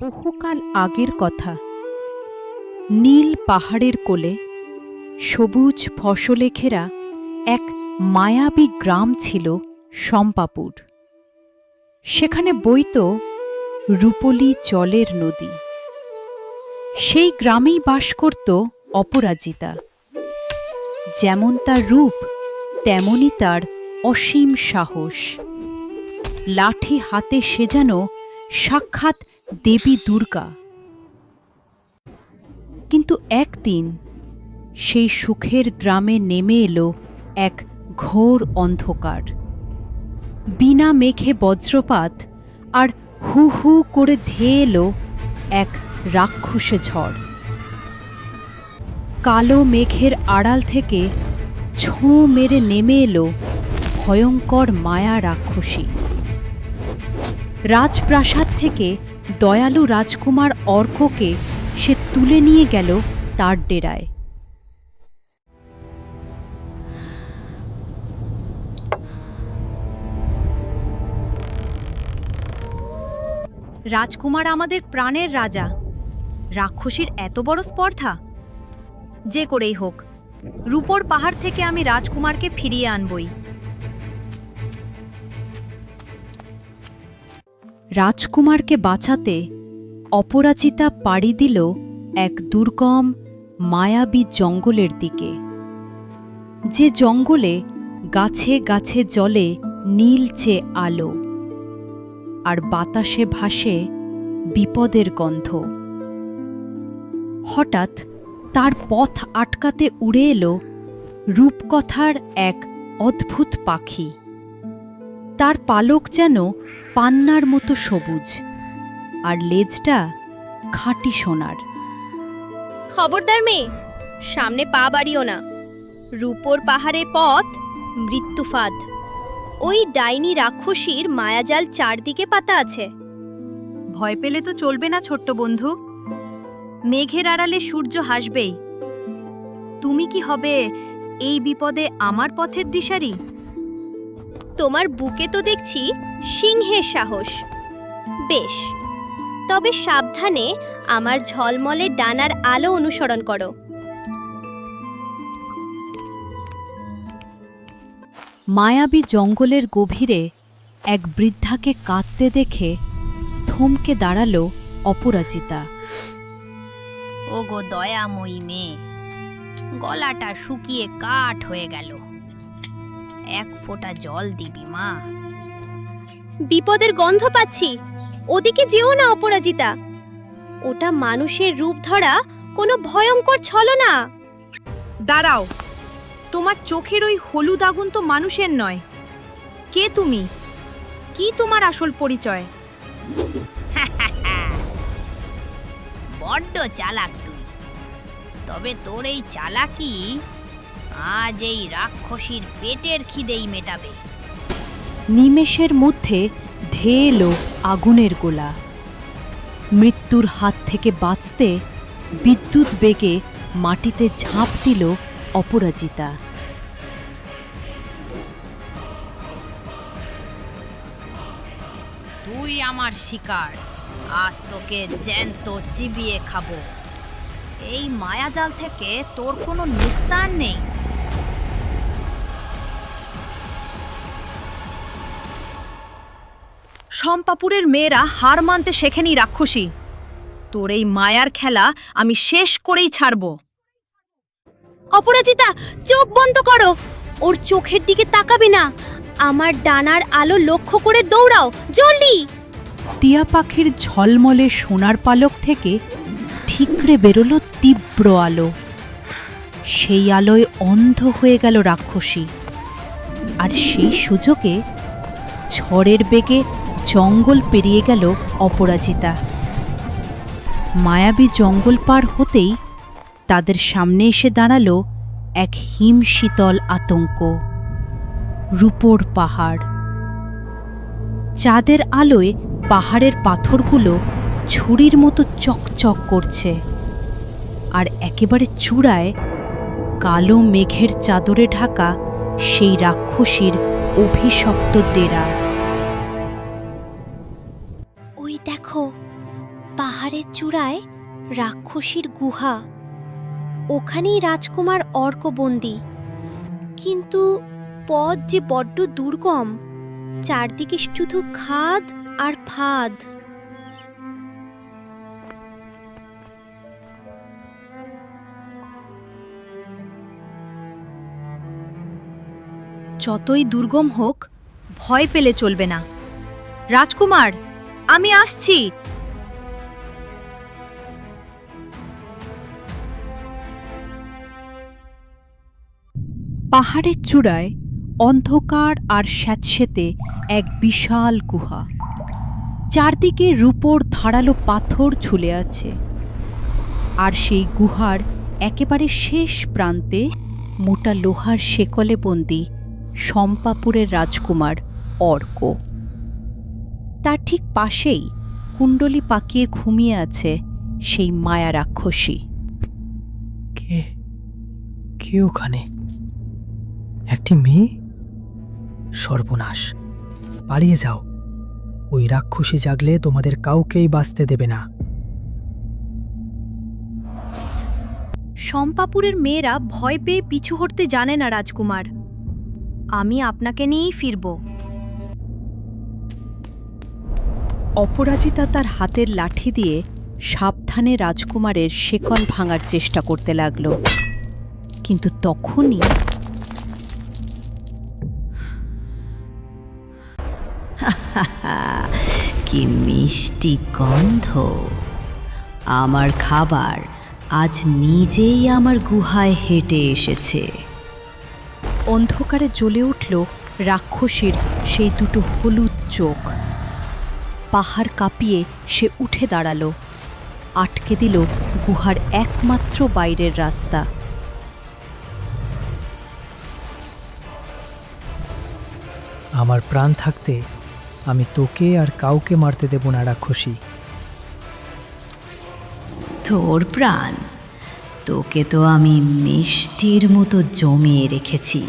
বহুকাল আগের কথা। নীল পাহাড়ের কোলে সবুজ ফসলে ঘেরা এক মায়াবী গ্রাম ছিল শম্পাপুর। সেখানে বইত রূপলী জলের নদী। সেই গ্রামেই বাস করত অপরাজিতা। যেমন তার রূপ, তেমনি তার অসীম সাহস। লাঠি হাতে সে যেন সাক্ষাৎ দেবী দুর্গা। কিন্তু একদিন সেই সুখের গ্রামে নেমে এলো এক ঘোর অন্ধকার। বিনা মেঘে বজ্রপাত, আর হু হু করে ধেয়ে এলো এক রাক্ষসে ঝড়। কালো মেঘের আড়াল থেকে ছোঁ মেরে নেমে এলো ভয়ঙ্কর মায়া রাক্ষসী। রাজপ্রাসাদ থেকে দয়ালু রাজকুমার অর্ককে সে তুলে নিয়ে গেল তার ডেরায়। রাজকুমার আমাদের প্রাণের রাজা, রাক্ষসীর এত বড় স্পর্ধা! যে করেই হোক, রূপোর পাহাড় থেকে আমি রাজকুমারকে ফিরিয়ে আনবই। রাজকুমারকে বাঁচাতে অপরাজিতা পাড়ি দিল এক দুর্গম মায়াবী জঙ্গলের দিকে। যে জঙ্গলে গাছে গাছে জ্বলে নীলচে আলো, আর বাতাসে ভাসে বিপদের গন্ধ। হঠাৎ তার পথ আটকাতে উড়ে এলো রূপকথার এক অদ্ভুত পাখি। তার পালক যেন পান্নার মতো সবুজ, আর লেজটা খাঁটি সোনার। খবরদার মেয়ে, সামনে পা বাড়িও না। রূপোর পাহাড়ে পথ মৃত্যুফাদ। ওই ডাইনি রাক্ষসীর মায়াজাল চারদিকে পাতা আছে। ভয় পেলে তো চলবে না ছোট্ট বন্ধু। মেঘের আড়ালে সূর্য হাসবেই। তুমি কি হবে এই বিপদে আমার পথের দিশারি? তোমার বুকে তো দেখছি সিংহের সাহস। বেশ, তবে সাবধানে আমার ঝলমলে ডানার আলো অনুসরণ করো। মায়াবী জঙ্গলের গভীরে এক বৃদ্ধাকে কাঁদতে দেখে থমকে দাঁড়ালো অপরাজিতা। ওগো দয়াময়ী মেয়ে, গলাটা শুকিয়ে কাঠ হয়ে গেল। এক ফোঁটা জল দিবি মা। বিপদের গন্ধ পাচ্ছি, ওদিকে যেও না অপরাজিতা। ওটা মানুষের রূপ ধরা কোনো ভয়ঙ্কর ছলনা। দাঁড়াও, তোমার চোখের ওই হলুদ আগুন তো মানুষের নয়। কে তুমি? কি তোমার আসল পরিচয়? বড্ড চালাক তুই। তবে তোর এই চালাকি আজ এই রাক্ষসীর পেটের খিদেই মেটাবে। নিমেষের মধ্যে ধেয়ে এলো আগুনের গোলা। মৃত্যুর হাত থেকে বাঁচতে বিদ্যুৎ বেগে মাটিতে ঝাঁপ দিল অপরাজিতা। তুই আমার শিকার, আজ তোকে জ্যান্ত চিবিয়ে খাবো। এই মায়াজাল থেকে তোর কোনো নিস্তার নেই। শম্পাপুরের মেয়েরা হার মানতে শেখেনি রাক্ষসী। তোর এই মায়ার খেলা আমি শেষ করেই ছাড়ব। অপরাজিতা, চোখ বন্ধ করো। ওর চোখের দিকে তাকাবে না। আমার ডানার আলো লক্ষ্য করে দৌড়াও, জলদি! টিয়া পাখির ঝলমলে সোনার পালক থেকে ঠিকরে বেরোলো তীব্র আলো। সেই আলোয় অন্ধ হয়ে গেল রাক্ষসী। আর সেই সুযোগে ঝড়ের বেগে জঙ্গল পেরিয়ে গেল অপরাজিতা। মায়াবী জঙ্গল পার হতেই তাদের সামনে এসে দাঁড়ালো এক হিমশীতল আতঙ্ক, রূপোর পাহাড়। চাঁদের আলোয় পাহাড়ের পাথরগুলো ছুরির মতো চকচক করছে, আর একেবারে চূড়ায় কালো মেঘের চাদরে ঢাকা সেই রাক্ষসীর অভিশপ্ত ডেরা। ওই দেখো, পাহাড় পাহাড়ের চূড়ায় রাক্ষসীর গুহা, ওখানেই রাজকুমার অর্ক বন্দী। কিন্তু পথ যে বড্ড দুর্গম, চারদিকে শুধু খাদ আর ফাঁদ। যতই দুর্গম হোক, ভয় পেলে চলবে না। রাজকুমার, আমি আসছি। পাহাড়ের চূড়ায় অন্ধকার আর স্যাঁতসেঁতে এক বিশাল গুহা। চারদিকে রূপোর ধারালো পাথর ঝুলে আছে, আর সেই গুহার একেবারে শেষ প্রান্তে মোটা লোহার শেকলে বন্দী শম্পাপুরের রাজকুমার অর্ক। তার ঠিক পাশেই কুণ্ডলি পাকিয়ে ঘুমিয়ে আছে সেই মায়া রাক্ষসী। কে কে ওখানে? একটি মেয়ে? সর্বনাশ, পালিয়ে যাও। ওই রাক্ষসী জাগলে তোমাদের কাউকেই বাঁচতে দেবে না। শম্পাপুরের মেয়েরা ভয় পেয়ে পিছু হটতে জানে না রাজকুমার। আমি আপনাকে নিয়েই ফিরব। অপরাজিতা তার হাতের লাঠি দিয়ে সাবধানে রাজকুমারের শেকল ভাঙার চেষ্টা করতে লাগল, কিন্তু তখনই কি মিষ্টি গন্ধ! আমার খাবার আজ নিজেই আমার গুহায় হেঁটে এসেছে। অন্ধকারে জ্বলে উঠল রাক্ষসীর সেই দুটো হলুদ চোখ। পাহাড় কাঁপিয়ে সে উঠে দাঁড়ালো, আটকে দিল গুহার একমাত্র বাইরের রাস্তা। আমার প্রাণ থাকতে আমি তোকে আর কাউকে মারতে দেব না রাক্ষসী। তোর প্রাণ? তোকে তো আমি মিষ্টির মতো জমিয়ে রেখেছি।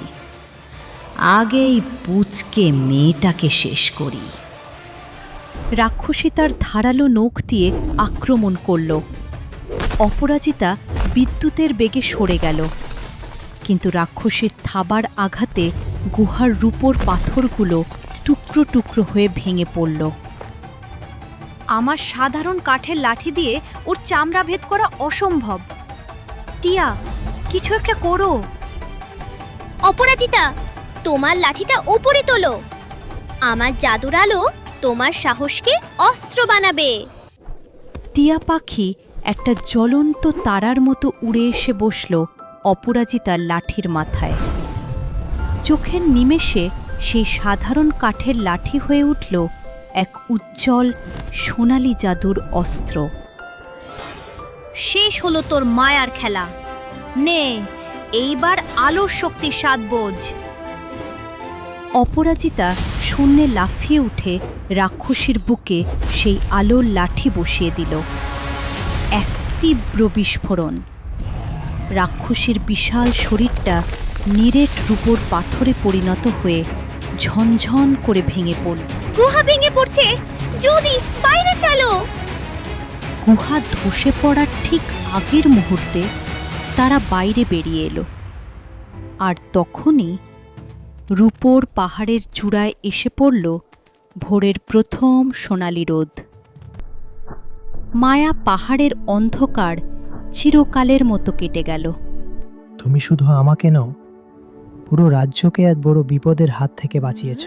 আগেই পুচকে মেয়েটাকে শেষ করি। রাক্ষসী তার ধারালো নখ দিয়ে আক্রমণ করল। অপরাজিতা বিদ্যুতের বেগে সরে গেল, কিন্তু রাক্ষসীর থাবার আঘাতে গুহার রূপোর পাথরগুলো টুকরো টুকরো হয়ে ভেঙে পড়ল। আমার সাধারণ কাঠের লাঠি দিয়ে ওর চামড়া ভেদ করা অসম্ভব। টিয়া, কিছু একটা করো। অপরাজিতা, তোমার লাঠিটা ওপরে তোলো। আমার জাদুর আলো তোমার সাহসকে অস্ত্র বানাবে। টিয়া পাখি একটা জ্বলন্ত তারার মতো উড়ে এসে বসল অপরাজিতার লাঠির মাথায়। চোখের নিমেষে সেই সাধারণ কাঠের লাঠি হয়ে উঠল এক উজ্জ্বল সোনালি জাদুর অস্ত্র। শেষ হলো তোর মায়ার খেলা। নে, এইবার আলোর শক্তির স্বাদ বোঝ। অপরাজিতা শূন্যে লাফিয়ে উঠে রাক্ষসীর বুকে সেই আলোর লাঠি বসিয়ে দিল। এক তীব্র বিস্ফোরণ। রাক্ষসীর বিশাল শরীরটা নিরেট রূপোর পাথরে পরিণত হয়ে ঝনঝন করে ভেঙে পড়ল। গুহা ভেঙে পড়ছে, যদি বাইরে চলো। গুহা ধসে পড়ার ঠিক আগের মুহূর্তে তারা বাইরে বেরিয়ে এলো, আর তখনই রূপোর পাহাড়ের চূড়ায় এসে পড়ল ভোরের প্রথম সোনালি রোদ। মায়া পাহাড়ের অন্ধকার চিরকালের মতো কেটে গেল। তুমি শুধু আমাকে নও, পুরো রাজ্যকে এক বড় বিপদের হাত থেকে বাঁচিয়েছ।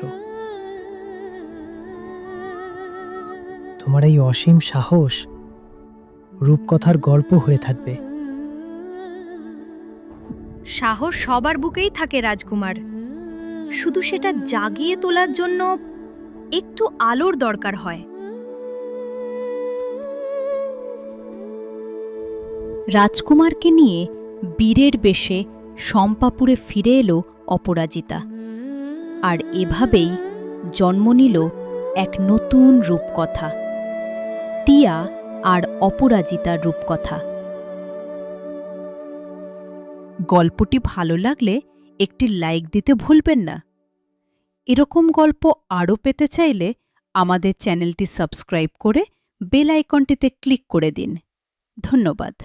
তোমার এই অসীম সাহস রূপকথার গল্প হয়ে থাকবে। সাহস সবার বুকেই থাকে রাজকুমার, শুধু সেটা জাগিয়ে তোলার জন্য একটু আলোর দরকার হয়। রাজকুমারকে নিয়ে বীরের বেশে শম্পাপুরে ফিরে এলো অপরাজিতা, আর এভাবেই জন্ম নিল এক নতুন রূপকথা, টিয়া আর অপরাজিতার রূপকথা। গল্পটি ভালো লাগলে একটি লাইক দিতে ভুলবেন না। এরকম গল্প আরও পেতে চাইলে আমাদের চ্যানেলটি সাবস্ক্রাইব করে বেল আইকনটিতে ক্লিক করে দিন। ধন্যবাদ।